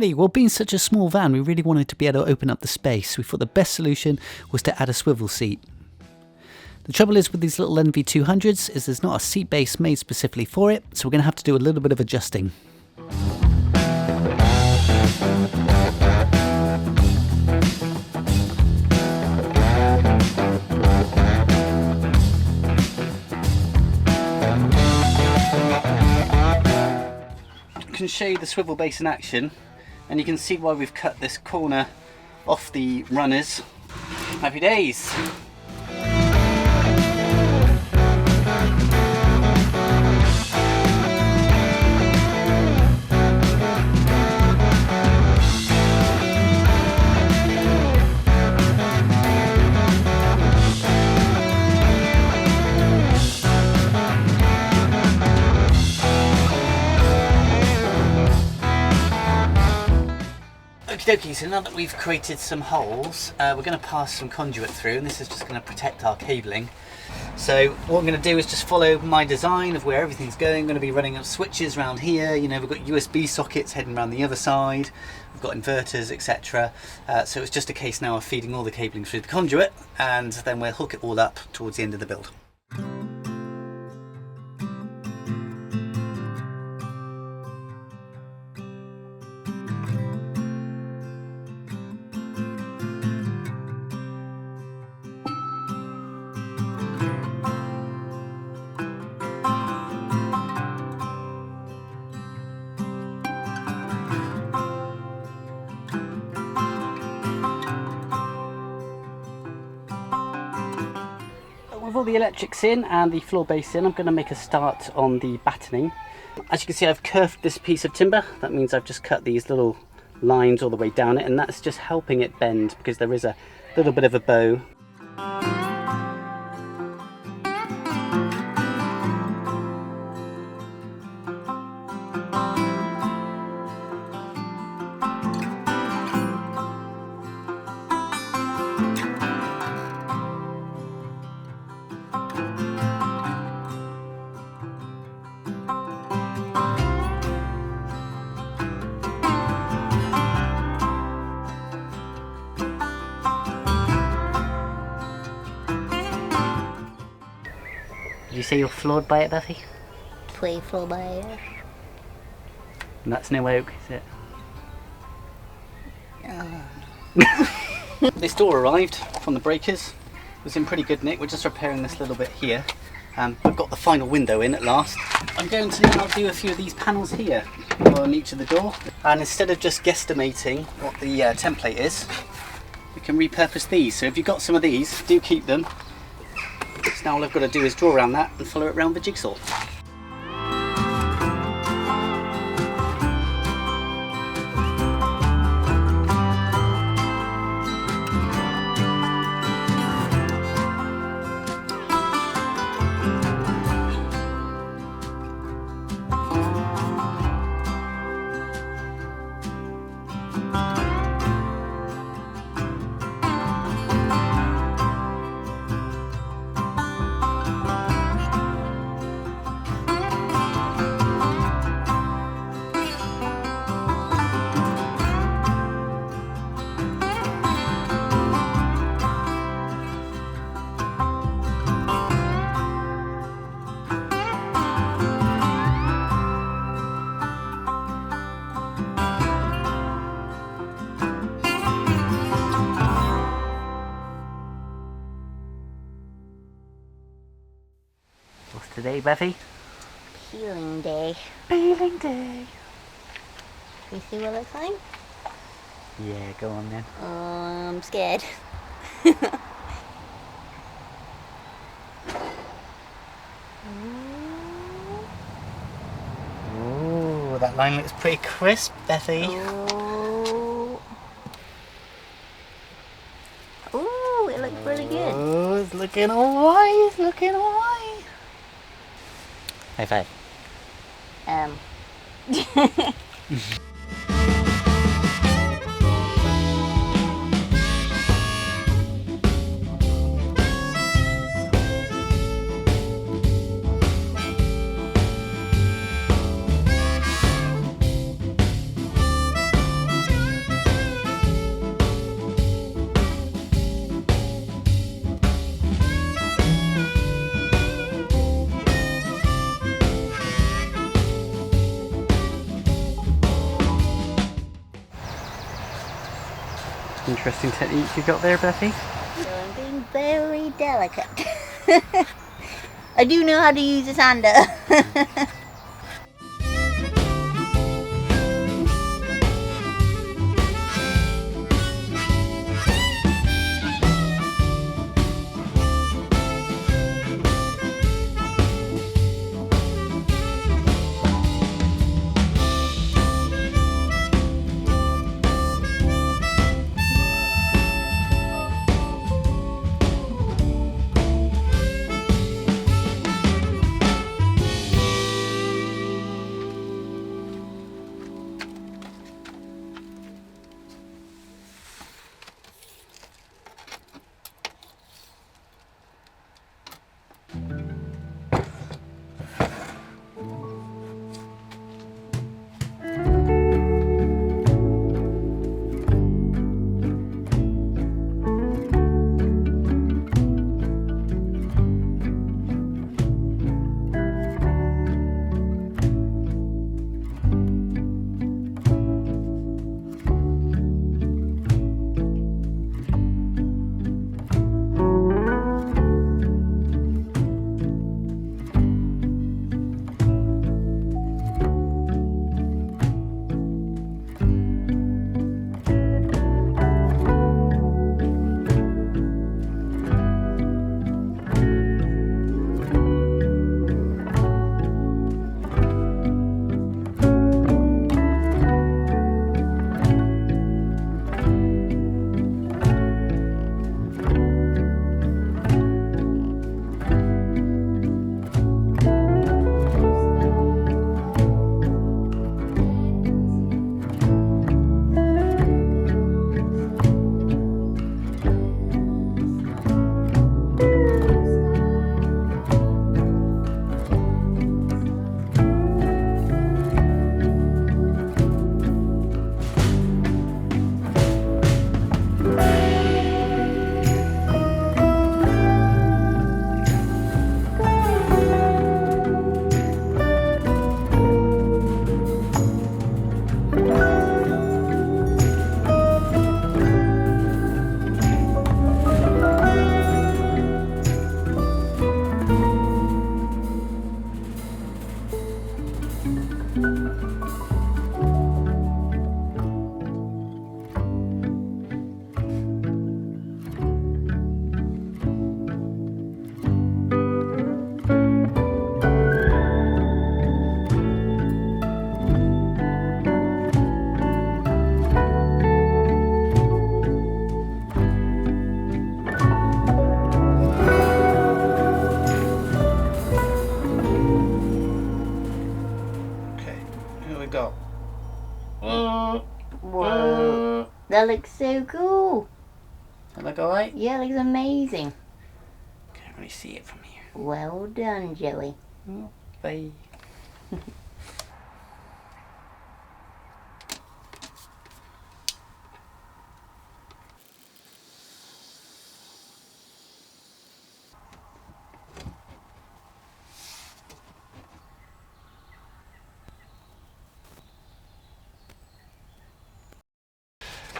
Alrighty, well, being such a small van, we really wanted to be able to open up the space. We thought the best solution was to add a swivel seat. The trouble is with these little NV200s is there's not a seat base made specifically for it, so we're going to have to do a little bit of adjusting. I can show you the swivel base in action, and you can see why we've cut this corner off the runners. Happy days! Okay, so now that we've created some holes, we're going to pass some conduit through, and this is just going to protect our cabling. So what I'm going to do is just follow my design of where everything's going. I'm going to be running up switches around here. You know, we've got USB sockets heading around the other side. We've got inverters, etc. So it's just a case now of feeding all the cabling through the conduit, and then we'll hook it all up towards the end of the build. With all the electrics in and the floor base in, I'm going to make a start on the battening. As you can see, I've curved this piece of timber. That means I've just cut these little lines all the way down it, and that's just helping it bend because there is a little bit of a bow. Did you say you're floored by it, Bethy? Pretty floored by it. And that's no oak, is it? This door arrived from the breakers. It was in pretty good nick. We're just repairing this little bit here. We've got the final window in at last. I'm going to now do a few of these panels here on each of the door. And instead of just guesstimating what the template is, we can repurpose these. So if you've got some of these, do keep them. So now all I've got to do is draw around that and follow it around the jigsaw. What's today, Bethy? Peeling day. Peeling day. Can you see what it looks like? Yeah, go on then. I'm scared. Ooh, that line looks pretty crisp, Bethy. Oh. Ooh, it looks really good. Oh, it's looking alright, it's looking alright. High five. Interesting technique you got there, Bethy. So I'm being very delicate. I do know how to use a sander. Whoa, that looks so cool. That look alright? Yeah, it looks amazing. Can't really see it from here. Well done, Joey. Oh, bye.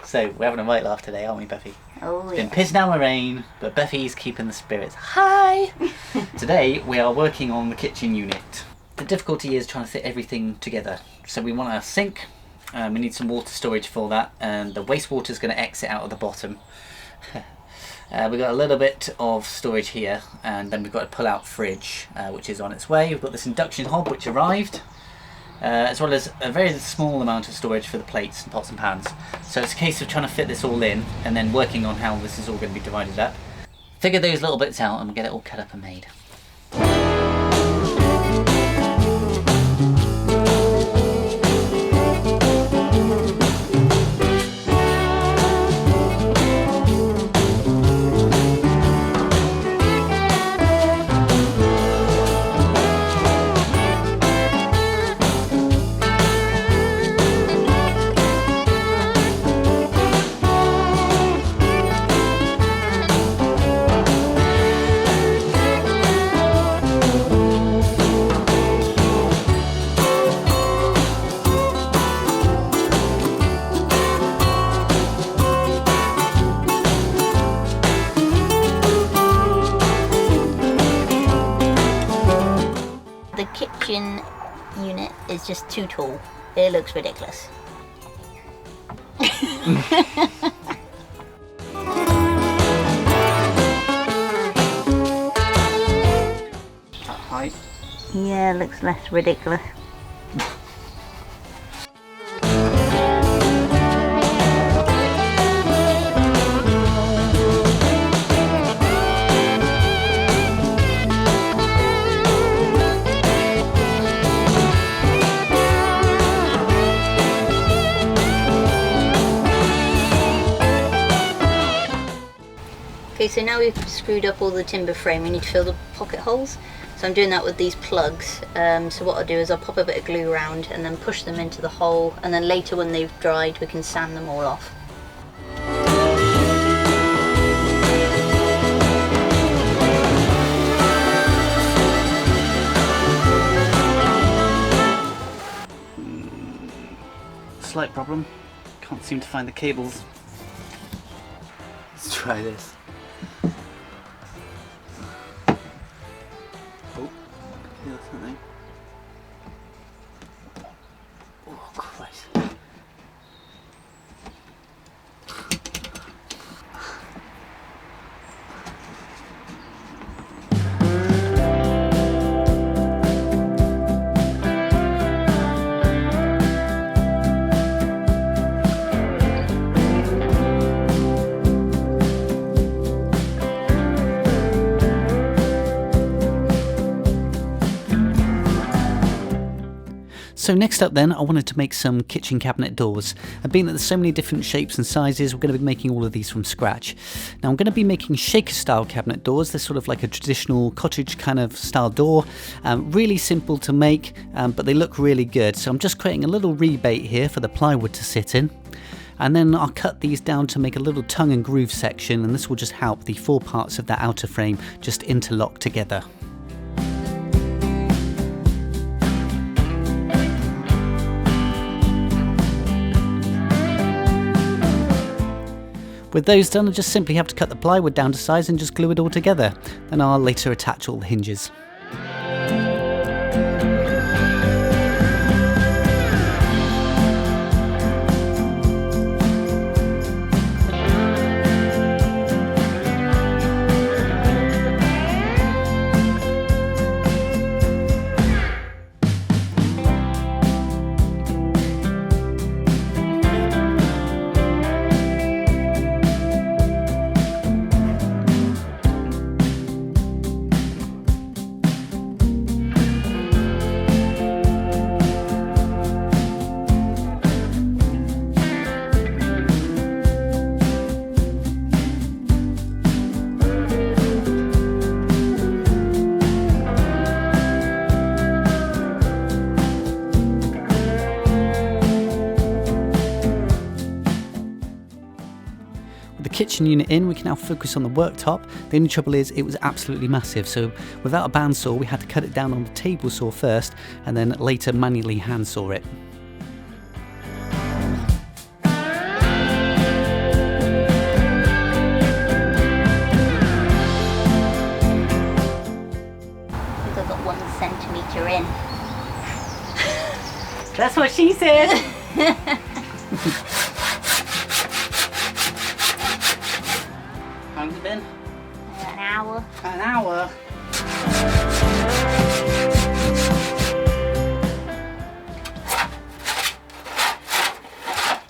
So, we're having a right laugh today, aren't we, Bethy? Oh, It's yeah. been pissing down with rain, but Bethy's keeping the spirits high. Today, we are working on the kitchen unit. The difficulty is trying to fit everything together. So we want a sink, we need some water storage for that, and the wastewater is going to exit out of the bottom. We've got a little bit of storage here, and then we've got a pull-out fridge, which is on its way. We've got this induction hob, which arrived. As well as a very small amount of storage for the plates and pots and pans. So it's a case of trying to fit this all in and then working on how this is all going to be divided up. Figure those little bits out and we'll get it all cut up and made. the kitchen unit is just too tall. It looks ridiculous. Height. Yeah, looks less ridiculous. Okay, so now we've screwed up all the timber frame, we need to fill the pocket holes. So I'm doing that with these plugs. So what I'll do is I'll pop a bit of glue around and then push them into the hole, and then later when they've dried we can sand them all off. Slight problem. Can't seem to find the cables. Let's try this. Oh, feel something. Oh Christ. So next up then, I wanted to make some kitchen cabinet doors. And being that there's so many different shapes and sizes, we're going to be making all of these from scratch. Now I'm going to be making shaker style cabinet doors. They're sort of like a traditional cottage kind of style door. Really simple to make, but they look really good. So I'm just creating a little rebate here for the plywood to sit in. And then I'll cut these down to make a little tongue and groove section, and this will just help the four parts of that outer frame just interlock together. With those done, I just simply have to cut the plywood down to size and just glue it all together. Then I'll later attach all the hinges. Kitchen unit in, we can now focus on the worktop. The only trouble is it was absolutely massive, so without a bandsaw we had to cut it down on the table saw first and then later manually handsaw it. I think I got 1 centimetre in. That's what she said! How long has it been? An hour. An hour?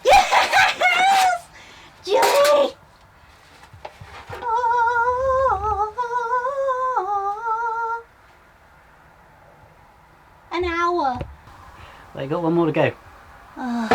Yes! Julie! Oh. An hour. Well, you got one more to go. Oh.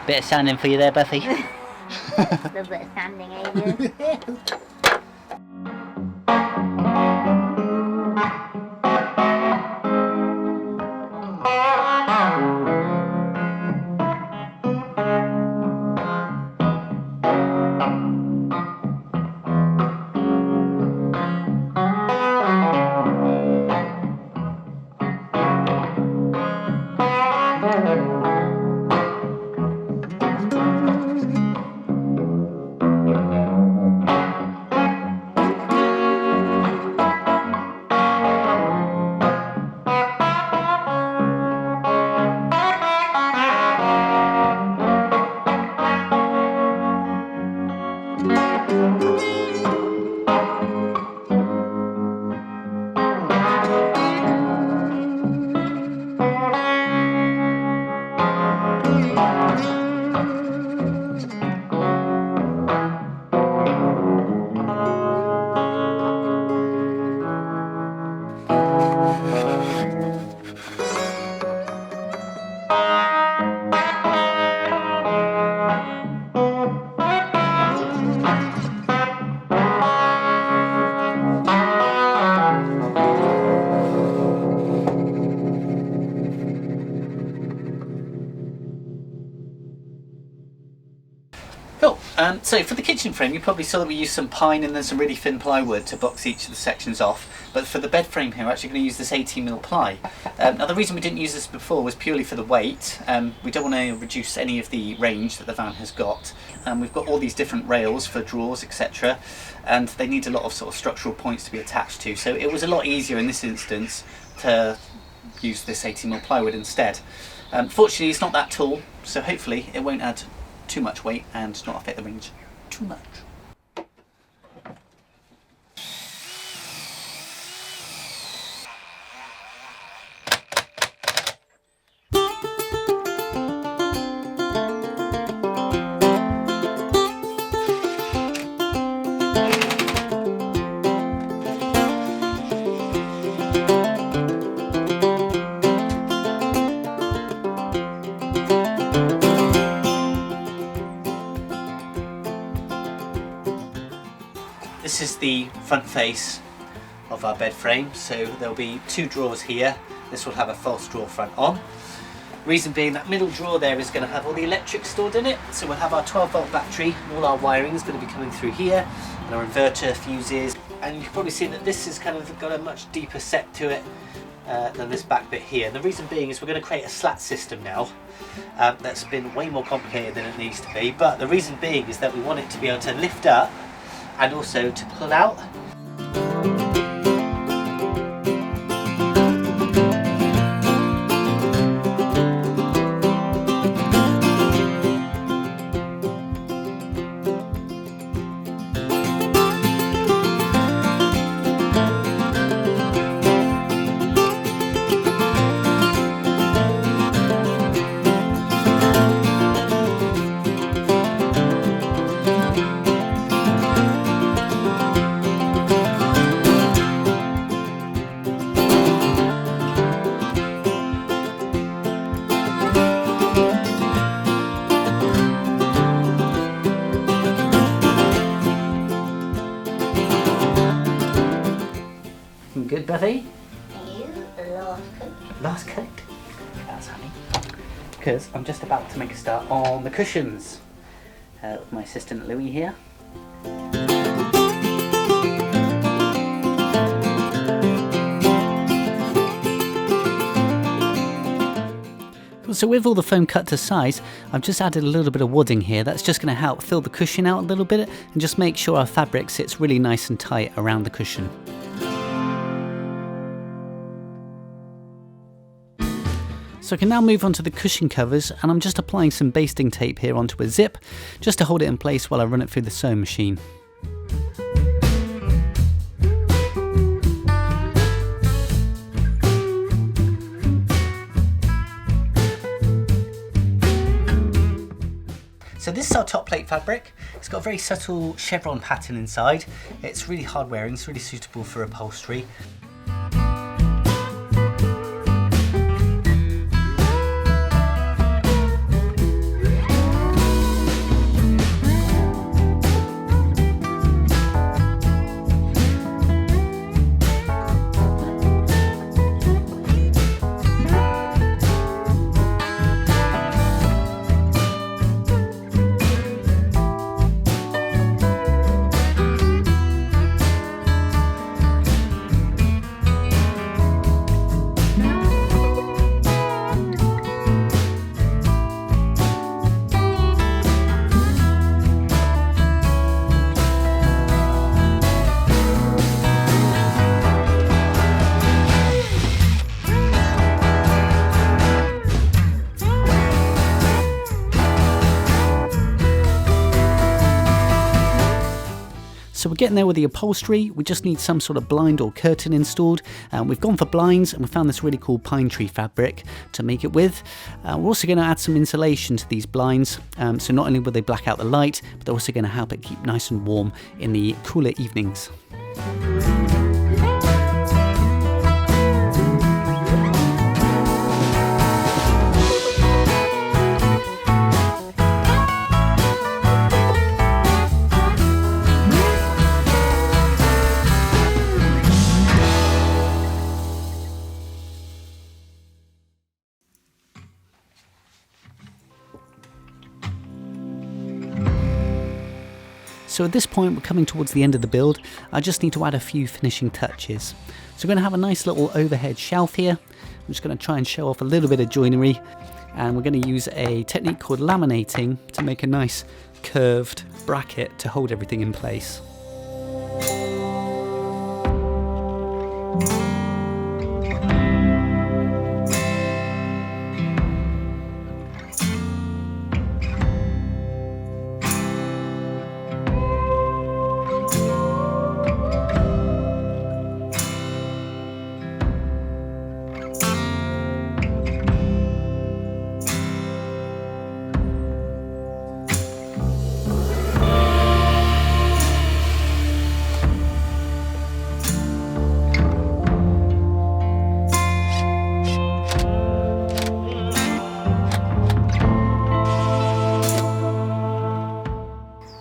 Bit of sanding for you there, Bethy. A little bit of sanding, Adrian. So for the kitchen frame, you probably saw that we used some pine and then some really thin plywood to box each of the sections off. But for the bed frame here, we're actually going to use this 18mm ply. Now the reason we didn't use this before was purely for the weight. We don't want to reduce any of the range that the van has got. We've got all these different rails for drawers, etc. And they need a lot of sort of structural points to be attached to. So it was a lot easier in this instance to use this 18mm plywood instead. Fortunately, it's not that tall, so hopefully it won't add too much weight and not affect the range too much. This is the front face of our bed frame, so there'll be 2 drawers here. This will have a false drawer front on. Reason being, that middle drawer there is going to have all the electrics stored in it, so we'll have our 12-volt battery, all our wiring is going to be coming through here, and our inverter, fuses, and you can probably see that this has kind of got a much deeper set to it than this back bit here. And the reason being is we're going to create a slat system now that's been way more complicated than it needs to be, but the reason being is that we want it to be able to lift up and also to pull out. Good, Bethy? Last coat. Last coat? That's honey. Because I'm just about to make a start on the cushions. With my assistant Louis here. So with all the foam cut to size, I've just added a little bit of wadding here. That's just going to help fill the cushion out a little bit and just make sure our fabric sits really nice and tight around the cushion. So I can now move on to the cushion covers, and I'm just applying some basting tape here onto a zip just to hold it in place while I run it through the sewing machine. So this is our top plate fabric. It's got a very subtle chevron pattern inside. It's really hard wearing, it's really suitable for upholstery. So we're getting there with the upholstery. We just need some sort of blind or curtain installed. We've gone for blinds, and we found this really cool pine tree fabric to make it with. We're also going to add some insulation to these blinds. So not only will they black out the light, but they're also going to help it keep nice and warm in the cooler evenings. So at this point we're coming towards the end of the build. I just need to add a few finishing touches. So we're going to have a nice little overhead shelf here. I'm just going to try and show off a little bit of joinery, and we're going to use a technique called laminating to make a nice curved bracket to hold everything in place.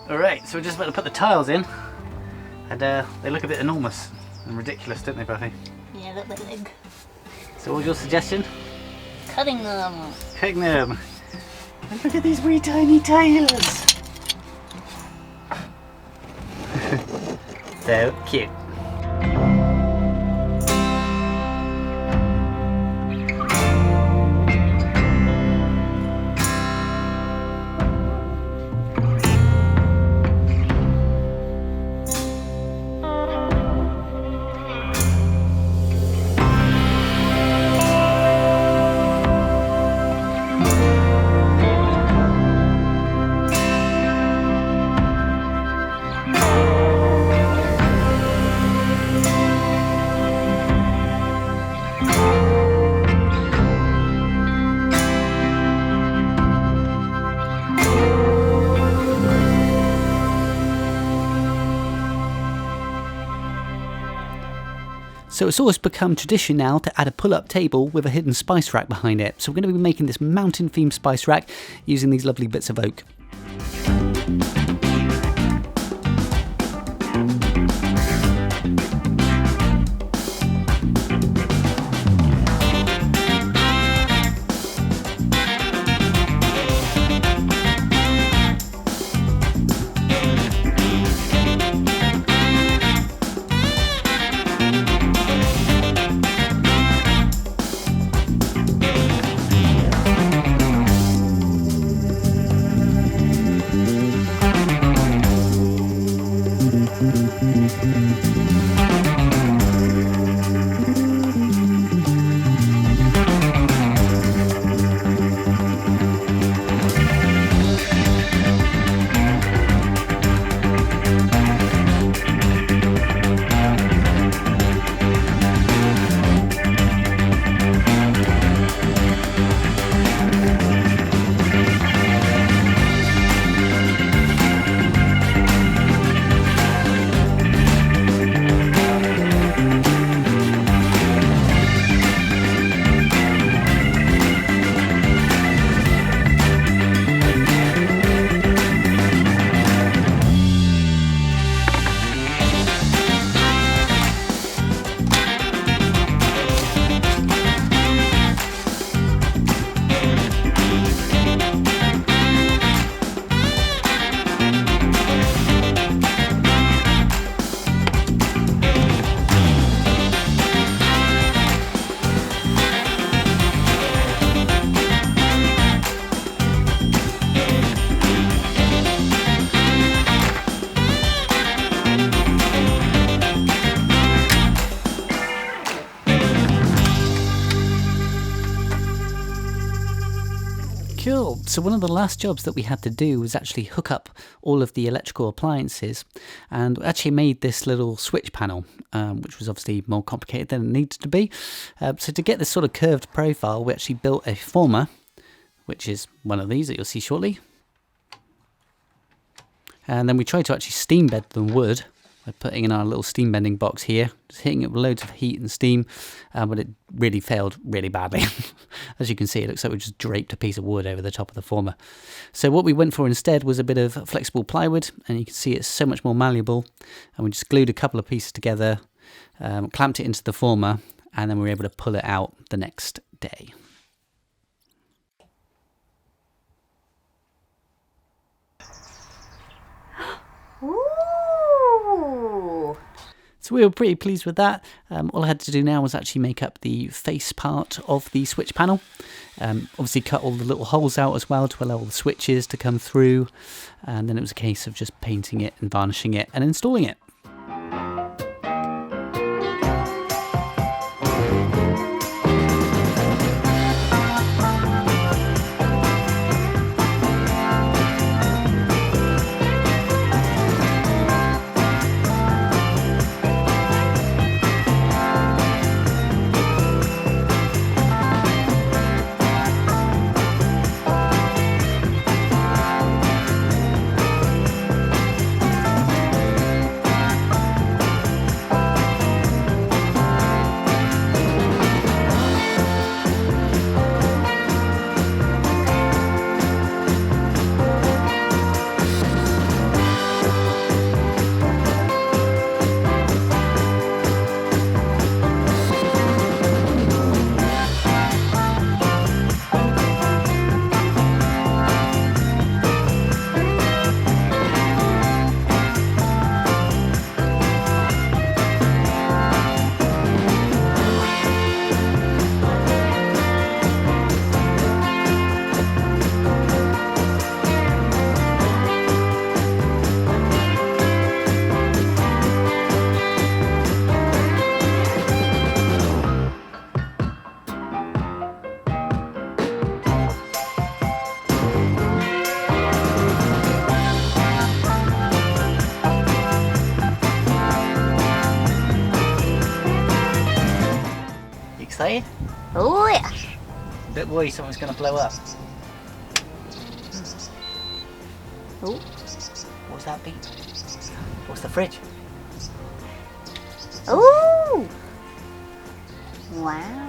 Alright, so we're just about to put the tiles in, and they look a bit enormous and ridiculous, don't they, Buffy? Yeah, look like leg. So what was your suggestion? Cutting them. Cutting them. And look at these wee tiny tiles. So cute. So it's always become tradition now to add a pull-up table with a hidden spice rack behind it. So we're going to be making this mountain-themed spice rack using these lovely bits of oak. Cool. So one of the last jobs that we had to do was actually hook up all of the electrical appliances, and actually made this little switch panel, which was obviously more complicated than it needed to be. So to get this sort of curved profile, we actually built a former, which is one of these that you'll see shortly. And then we tried to actually steam bed the wood by putting in our little steam bending box here, just hitting it with loads of heat and steam, but it really failed really badly. As you can see, it looks like we just draped a piece of wood over the top of the former. So what we went for instead was a bit of flexible plywood, and you can see it's so much more malleable, and we just glued a couple of pieces together, clamped it into the former, and then we were able to pull it out the next day. Ooh. So we were pretty pleased with that. All I had to do now was actually make up the face part of the switch panel. Obviously cut all the little holes out as well to allow all the switches to come through. And then it was a case of just painting it and varnishing it and installing it. Excited? Oh yeah. A bit worried something's going to blow up. Oh. What's that beat? What's the fridge? Oh. Wow.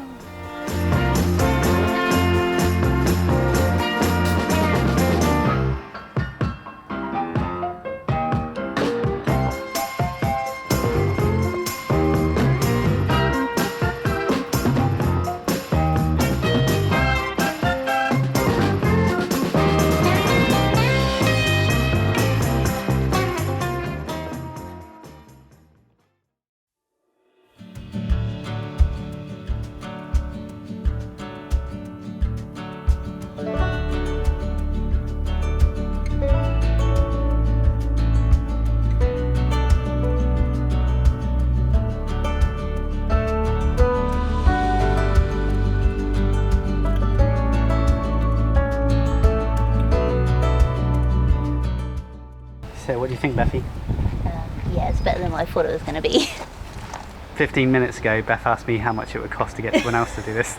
So what do you think, Bethy? Yeah, it's better than what I thought it was going to be. 15 minutes ago, Beth asked me how much it would cost to get someone else to do this.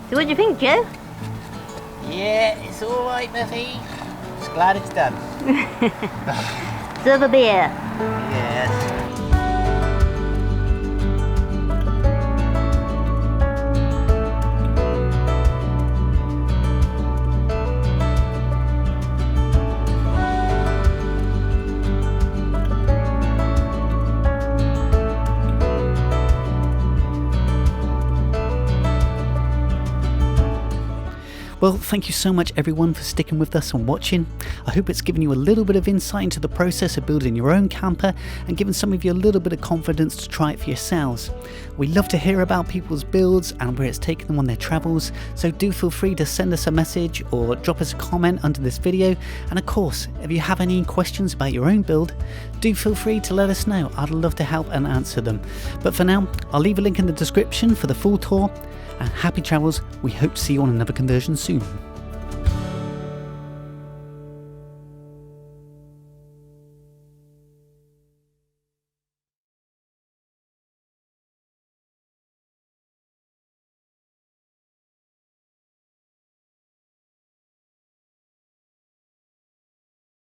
So what do you think, Joe? Yeah, it's alright, Bethy. Just glad it's done. Serve a beer. Yes. Well, thank you so much everyone for sticking with us and watching. I hope it's given you a little bit of insight into the process of building your own camper and given some of you a little bit of confidence to try it for yourselves. We love to hear about people's builds and where it's taken them on their travels, so do feel free to send us a message or drop us a comment under this video. And of course, if you have any questions about your own build, do feel free to let us know. I'd love to help and answer them. But for now, I'll leave a link in the description for the full tour. And happy travels. We hope to see you on another conversion soon.